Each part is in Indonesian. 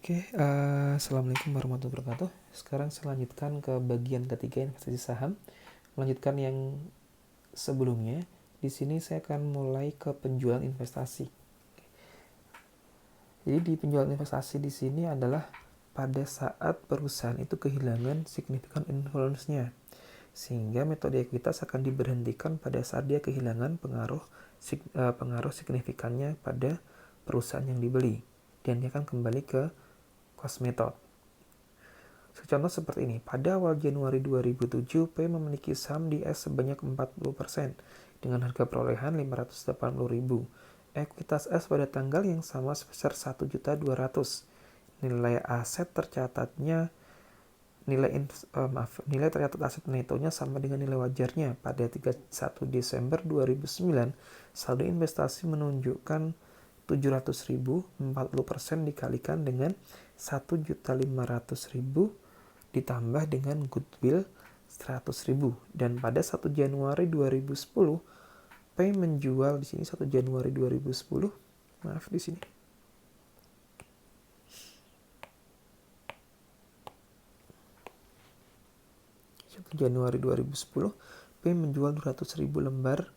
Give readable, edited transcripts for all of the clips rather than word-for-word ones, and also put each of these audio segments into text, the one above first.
Assalamualaikum warahmatullahi wabarakatuh. Sekarang saya lanjutkan ke bagian ketiga investasi saham. Melanjutkan yang sebelumnya, di sini saya akan mulai ke penjualan investasi. Jadi di penjualan investasi di sini adalah pada saat perusahaan itu kehilangan signifikan influence-nya. Sehingga metode ekuitas akan diberhentikan pada saat dia kehilangan pengaruh signifikannya pada perusahaan yang dibeli. Dan dia akan kembali ke cost method. Contoh seperti ini, pada awal Januari 2007, P memiliki saham di S sebanyak 40% dengan harga perolehan 580.000. Ekuitas S pada tanggal yang sama sebesar 1.200.000. Nilai aset tercatatnya nilai tercatat aset netonya sama dengan nilai wajarnya. Pada 31 Desember 2009, saldo investasi menunjukkan 700.000, 40% dikalikan dengan 1.500.000 ditambah dengan goodwill 100.000. Dan pada 1 Januari 2010, P menjual di sini 1 Januari 2010. Maaf di sini. Januari 2010, P menjual 200.000 lembar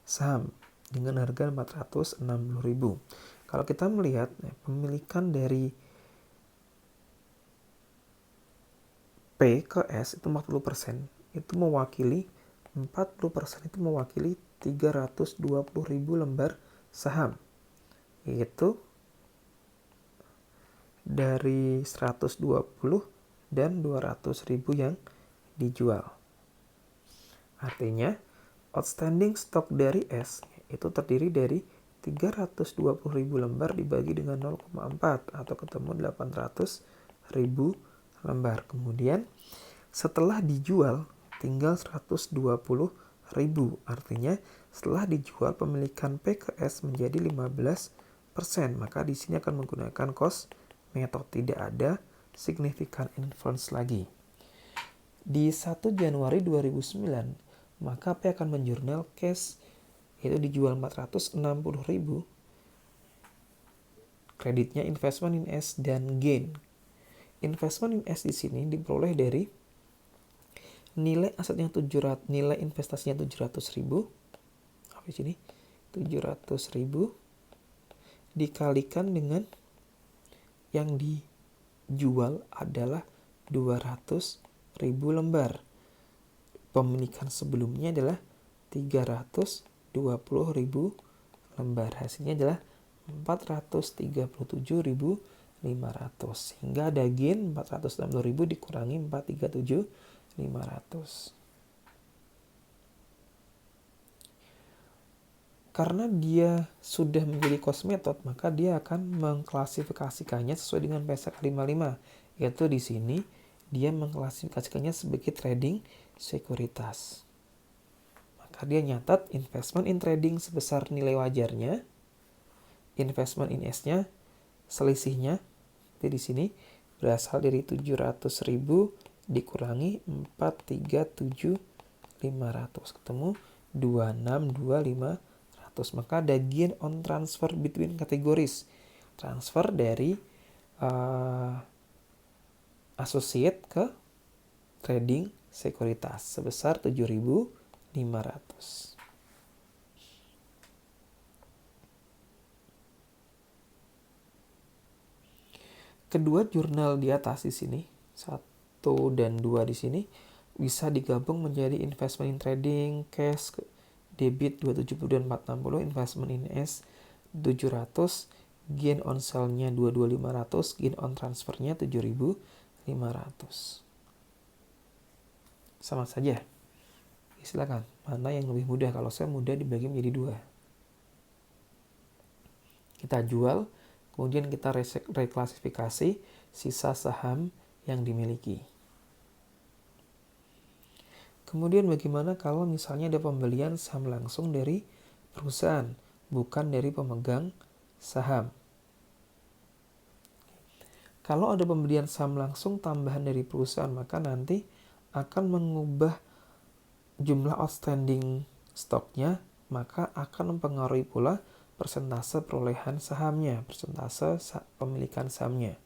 saham dengan harga 460.000. Kalau kita melihat pemilikan dari P ke S itu 40%, itu mewakili 320.000 lembar saham. Yaitu dari 120 dan 200.000 yang dijual. Artinya outstanding stok dari S itu terdiri dari 320.000 lembar dibagi dengan 0,4 atau ketemu 800.000 lembar. Kemudian setelah dijual tinggal 120.000. Artinya setelah dijual pemilikan P ke S menjadi 15%. Maka di sini akan menggunakan cost method, tidak ada significant influence lagi. Di 1 Januari 2009, maka P akan menjurnal cash, yaitu dijual 460.000. Kreditnya investment in S dan gain. Investment in S di sini diperoleh dari nilai asetnya nilai investasinya 700.000. Apa di sini? 700.000 dikalikan dengan yang dijual adalah 200.000 lembar. Pemilikan sebelumnya adalah 320.000 lembar. Hasilnya adalah 437.500. Sehingga ada gain 460.000 dikurangi 437.500. Karena dia sudah menjadi cost method, maka dia akan mengklasifikasikannya sesuai dengan PSAK 55. Yaitu di sini dia mengklasifikasikannya sebagai trading sekuritas. Maka dia nyatat investment in trading sebesar nilai wajarnya, investment in S-nya selisihnya di sini berasal dari 700.000 dikurangi 437.500 ketemu 262.500. Maka ada gain on transfer between categories. Transfer dari associate ke trading sekuritas sebesar 7.500. Kedua jurnal di atas di sini, 1 dan 2 di sini bisa digabung menjadi investment in trading, cash, debit 270 dan 460, investment in S 700, gain on sell-nya 22.500, gain on transfer-nya 7.500. Sama saja. Silakan, mana yang lebih mudah? Kalau saya mudah dibagi menjadi 2. Kita jual, kemudian kita reklasifikasi sisa saham yang dimiliki. Kemudian bagaimana kalau misalnya ada pembelian saham langsung dari perusahaan, bukan dari pemegang saham? Kalau ada pembelian saham langsung tambahan dari perusahaan, maka nanti akan mengubah jumlah outstanding stoknya, maka akan mempengaruhi pula persentase perolehan sahamnya, persentase pemilikan sahamnya.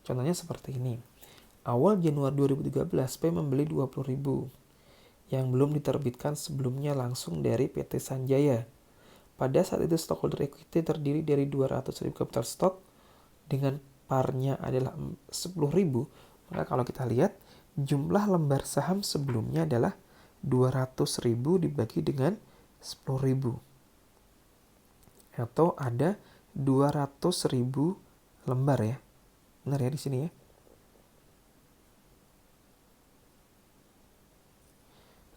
Contohnya seperti ini. Awal Januari 2013, P membeli 20.000 yang belum diterbitkan sebelumnya langsung dari PT Sanjaya. Pada saat itu stockholder equity terdiri dari 200.000 capital stock dengan parnya adalah 10.000. Maka kalau kita lihat jumlah lembar saham sebelumnya adalah 200.000 dibagi dengan 10.000. Atau ada 200.000 lembar ya. Benar ya di sini ya.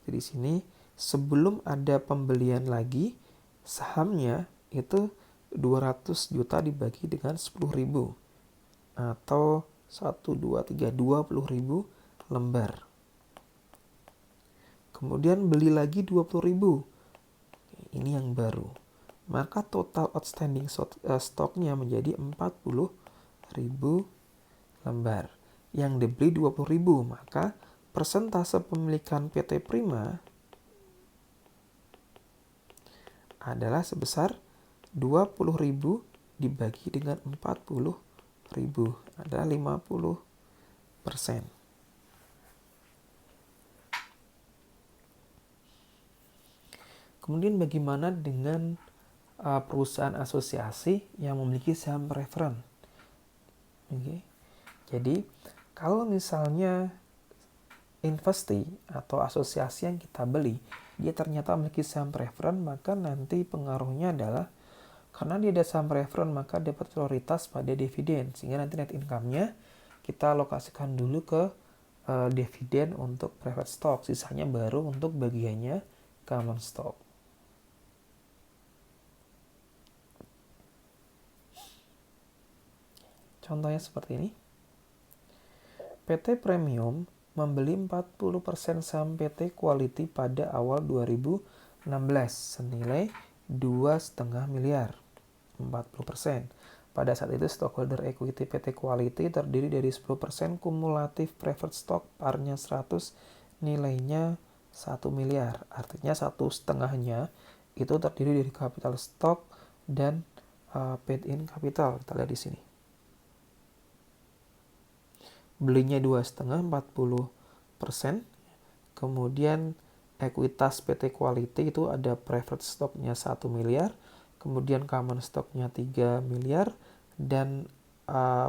Jadi di sini sebelum ada pembelian lagi, sahamnya itu 200 juta dibagi dengan 10.000 atau 1, 2, 3, 20.000 lembar. Kemudian beli lagi 20.000. Ini yang baru. Maka total outstanding stoknya menjadi 40.000 lembar. Yang dibeli 20.000, maka persentase pemilikan PT Prima adalah sebesar 20.000 dibagi dengan 40.000 adalah 50%. Kemudian bagaimana dengan perusahaan asosiasi yang memiliki saham preferen? Okay. Jadi kalau misalnya investasi atau asosiasi yang kita beli, dia ternyata memiliki saham preferen, maka nanti pengaruhnya adalah karena dia ada saham preferen, maka dapat prioritas pada dividen. Sehingga nanti net income-nya kita alokasikan dulu ke dividen untuk preferred stock. Sisanya baru untuk bagiannya common stock. Contohnya seperti ini. PT Premium membeli 40% saham PT Quality pada awal 2016 senilai 2,5 miliar, 40%. Pada saat itu stockholder equity PT Quality terdiri dari 10% kumulatif preferred stock parnya 100 nilainya 1 miliar. Artinya 1,5-nya itu terdiri dari capital stock dan paid in capital. Kita lihat di sini. Belinya 2,5, 40%. Kemudian ekuitas PT Quality itu ada preferred stocknya 1 miliar. Kemudian common stocknya 3 miliar. Dan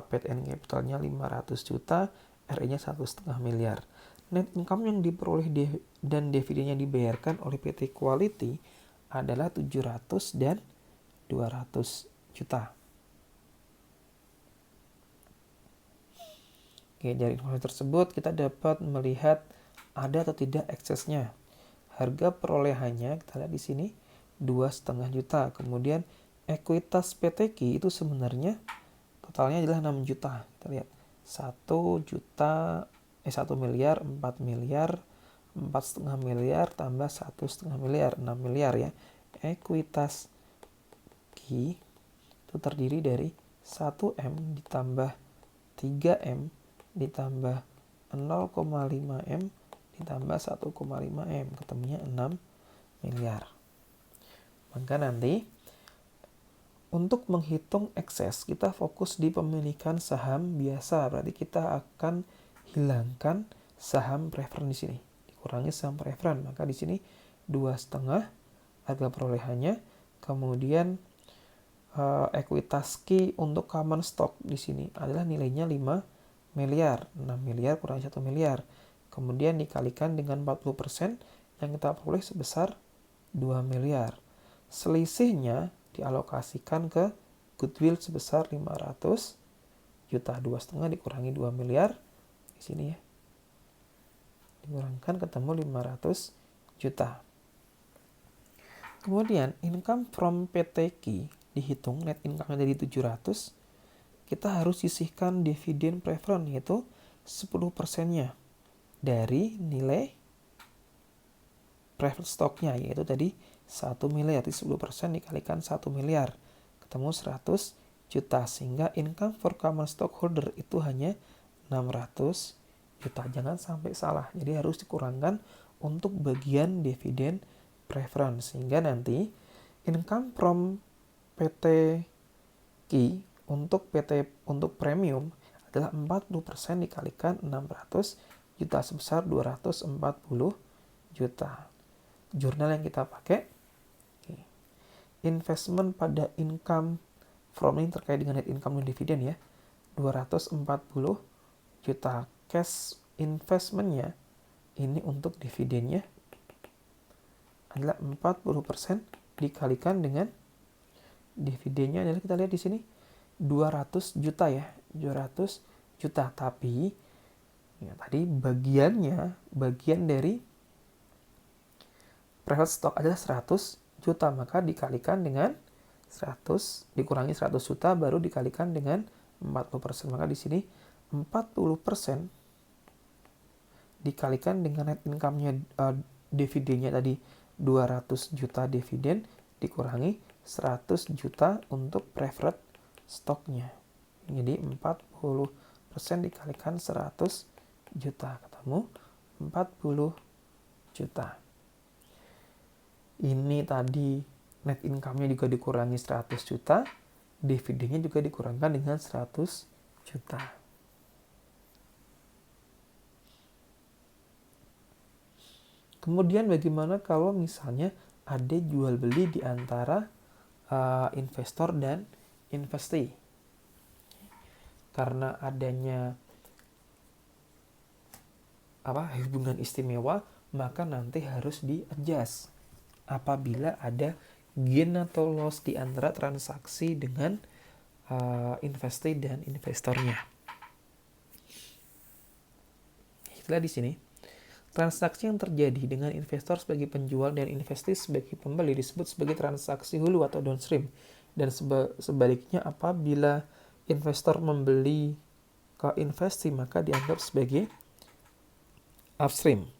paid in capitalnya 500 juta. RE-nya 1,5 miliar. Net income yang diperoleh dan dividennya dibayarkan oleh PT Quality adalah 700 dan 200 juta. Oke, dari informasi tersebut kita dapat melihat ada atau tidak eksesnya. Harga perolehannya kita lihat di sini 2,5 juta. Kemudian ekuitas PTQ itu sebenarnya totalnya adalah 6 juta. Kita lihat 1 miliar, 4 miliar, 4,5 miliar tambah 1,5 miliar, 6 miliar ya. Ekuitas Q itu terdiri dari 1M ditambah 3M ditambah 0,5M ditambah 1,5M, ketemunya 6 miliar. Maka nanti untuk menghitung ekses kita fokus di pemilikan saham biasa, berarti kita akan hilangkan saham preferen di sini, dikurangi saham preferen. Maka di sini 2,5 harga perolehannya, kemudian ekuitas Q untuk common stock di sini adalah nilainya 5 miliar, 6 miliar kurang 1 miliar. Kemudian dikalikan dengan 40% yang kita peroleh sebesar 2 miliar. Selisihnya dialokasikan ke goodwill sebesar 500 juta. 2,5 dikurangi 2 miliar di sini ya. Dikurangkan ketemu 500 juta. Kemudian income from PTQ dihitung, net income-nya jadi 700. Kita harus sisihkan dividen preferen yaitu 10%-nya dari nilai preferred stock-nya yaitu tadi 1 miliar. Jadi 10% dikalikan 1 miliar ketemu 100 juta, sehingga income for common stockholder itu hanya 600 juta. Jangan sampai salah. Jadi harus dikurangkan untuk bagian dividen preferen, sehingga nanti income from PT Q untuk premium adalah 40% dikalikan 600 juta sebesar 240 juta. Jurnal yang kita pakai, investment pada income from ini terkait dengan net income dan dividen ya, 240 juta. Cash investmentnya ini untuk dividennya adalah 40% dikalikan dengan dividennya adalah, kita lihat di sini 200 juta ya, 200 juta. Tapi ya, tadi bagian dari preferred stock adalah 100 juta, maka dikalikan dengan 100 dikurangi 100 juta baru dikalikan dengan 40%. Maka di sini 40% dikalikan dengan net income-nya, dividennya tadi 200 juta dividen dikurangi 100 juta untuk preferred stoknya. Jadi 40% dikalikan 100 juta ketemu 40 juta. Ini tadi net income-nya juga dikurangi 100 juta, dividennya juga dikurangkan dengan 100 juta. Kemudian bagaimana kalau misalnya ada jual beli di antara investor dan investee? Karena adanya hubungan istimewa, maka nanti harus di-adjust apabila ada gain atau loss di antara transaksi dengan investee dan investornya. Kita lihat di sini. Transaksi yang terjadi dengan investor sebagai penjual dan investee sebagai pembeli disebut sebagai transaksi hulu atau downstream. Dan sebaliknya apabila investor membeli ke investee maka dianggap sebagai upstream.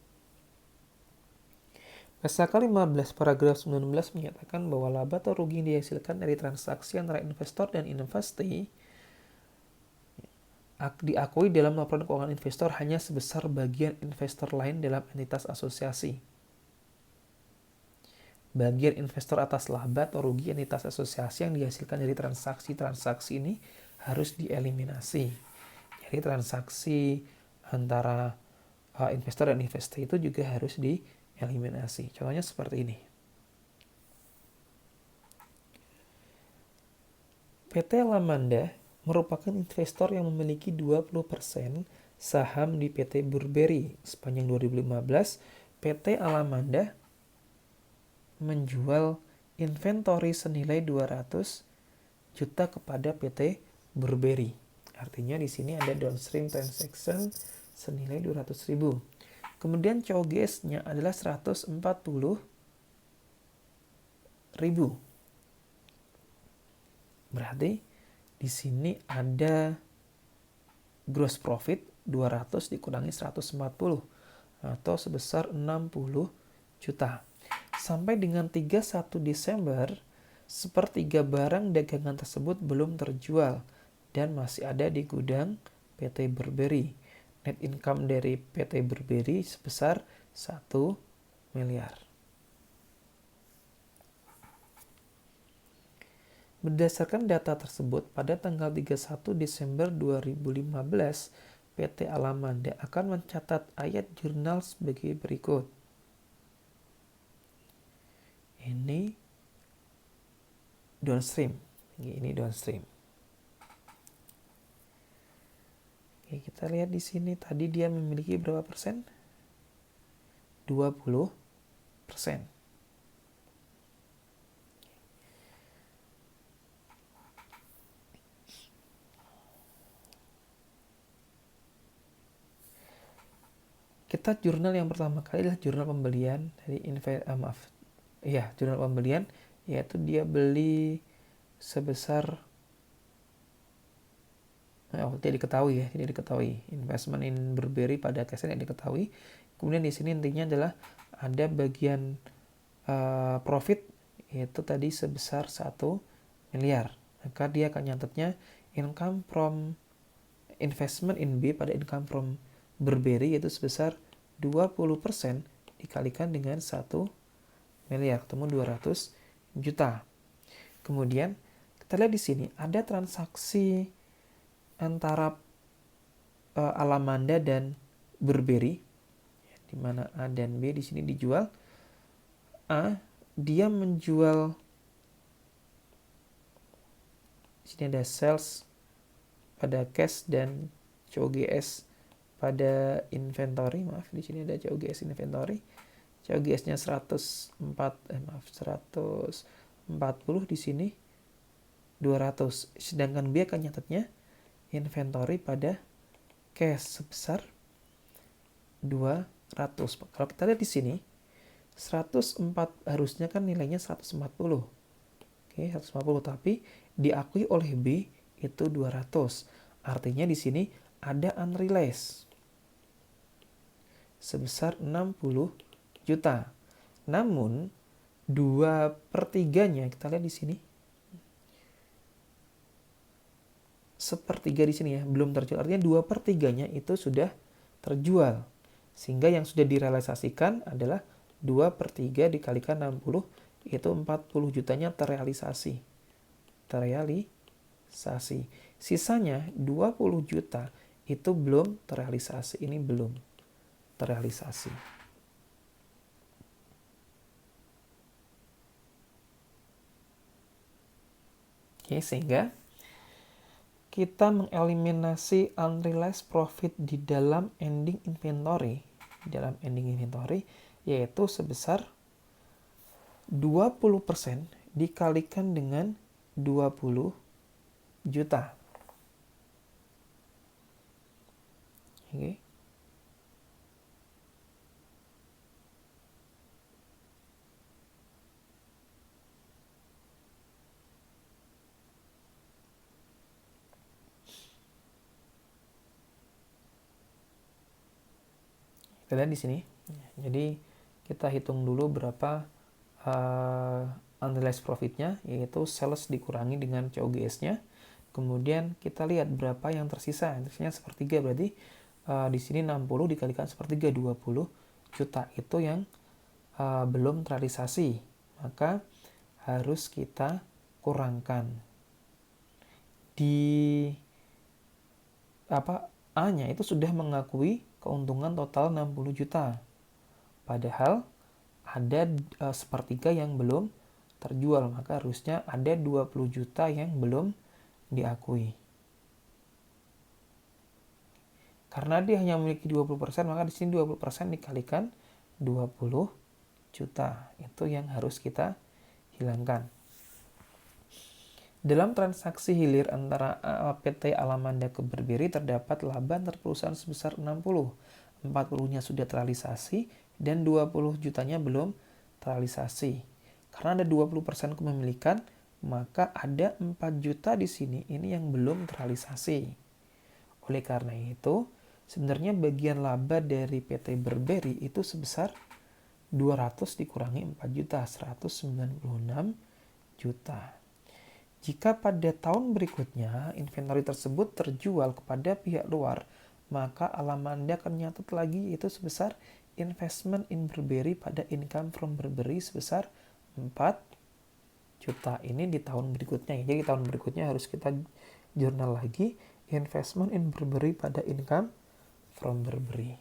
Pasal 15 paragraf 19 menyatakan bahwa laba atau rugi yang dihasilkan dari transaksi antara investor dan investee diakui dalam laporan keuangan investor hanya sebesar bagian investor lain dalam entitas asosiasi. Bagian investor atas laba atau rugi entitas asosiasi yang dihasilkan dari transaksi-transaksi ini harus dieliminasi. Jadi transaksi antara investor dan investee itu juga harus dieliminasi. Contohnya seperti ini. PT Alamanda merupakan investor yang memiliki 20% saham di PT Burberry. Sepanjang 2015, PT Alamanda menjual inventory senilai 200 juta kepada PT Burberry. Artinya di sini ada downstream transaction senilai 200.000. Kemudian COGS-nya adalah 140.000. Berarti di sini ada gross profit 200 dikurangi 140 atau sebesar 60 juta. Sampai dengan 31 Desember, sepertiga barang dagangan tersebut belum terjual dan masih ada di gudang PT Burberry. Net income dari PT Burberry sebesar 1 miliar. Berdasarkan data tersebut, pada tanggal 31 Desember 2015, PT Alamanda akan mencatat ayat jurnal sebagai berikut. Ini downstream. Ini downstream. Oke, kita lihat di sini tadi dia memiliki berapa persen? 20%. Kita jurnal yang pertama kali adalah jurnal pembelian dari jurnal pembelian, yaitu dia beli sebesar tidak diketahui investment in Burberry pada case tidak diketahui. Kemudian di sini intinya adalah ada bagian profit yaitu tadi sebesar 1 miliar. Maka dia akan nyatetnya income from investment in B pada income from Burberry yaitu sebesar 20% dikalikan dengan 1 miliar, ketemu 200 juta. Kemudian kita lihat di sini ada transaksi antara Alamanda dan Burberry, di mana A dan B di sini dijual. A, dia menjual, di sini ada sales pada cash dan COGS pada inventory. Maaf, di sini ada COGS inventory. COGS-nya 140, di sini 200. Sedangkan B akan nyatetnya inventory pada cash sebesar 200. Kalau kita lihat di sini 104 harusnya kan nilainya 140. Oke, 140, tapi diakui oleh B itu 200. Artinya di sini ada unrealized sebesar 60 juta. Namun 2/3-nya kita lihat di sini. Sepertiga di sini ya, belum terjual. Artinya 2/3-nya itu sudah terjual. Sehingga yang sudah direalisasikan adalah 2/3 dikalikan 60, itu 40 jutanya terrealisasi. Sisanya 20 juta itu belum terrealisasi. Ini belum terrealisasi. Oke, sehingga kita mengeliminasi unrealized profit di dalam ending inventory. Yaitu sebesar 20% dikalikan dengan 20 juta. Oke. Kita lihat di sini. Jadi kita hitung dulu berapa unrealized profitnya, yaitu sales dikurangi dengan COGS-nya. Kemudian kita lihat berapa yang tersisa. Tersisanya sepertiga, berarti di sini 60 dikalikan sepertiga, 20 juta itu yang belum terrealisasi. Maka harus kita kurangkan. Di A-nya itu sudah mengakui keuntungan total 60 juta. Padahal ada sepertiga yang belum terjual, maka harusnya ada 20 juta yang belum diakui. Karena dia hanya memiliki 20%, maka di sini 20% dikalikan 20 juta. Itu yang harus kita hilangkan. Dalam transaksi hilir antara PT Alamanda ke Burberry terdapat laba antar perusahaan sebesar 60. 40-nya sudah terrealisasi dan 20 jutanya belum terrealisasi. Karena ada 20% kepemilikan, maka ada 4 juta di sini ini yang belum terrealisasi. Oleh karena itu, sebenarnya bagian laba dari PT Burberry itu sebesar 200 dikurangi 4 juta, 196 juta. Jika pada tahun berikutnya inventory tersebut terjual kepada pihak luar, maka Alamanda akan nyatet lagi itu sebesar investment in Burberry pada income from Burberry sebesar 4 juta. Ini di tahun berikutnya. Jadi tahun berikutnya harus kita jurnal lagi investment in Burberry pada income from Burberry.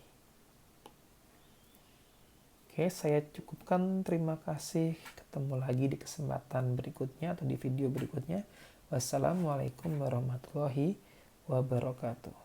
Oke, saya cukupkan. Terima kasih. Ketemu lagi di kesempatan berikutnya atau di video berikutnya. Wassalamualaikum warahmatullahi wabarakatuh.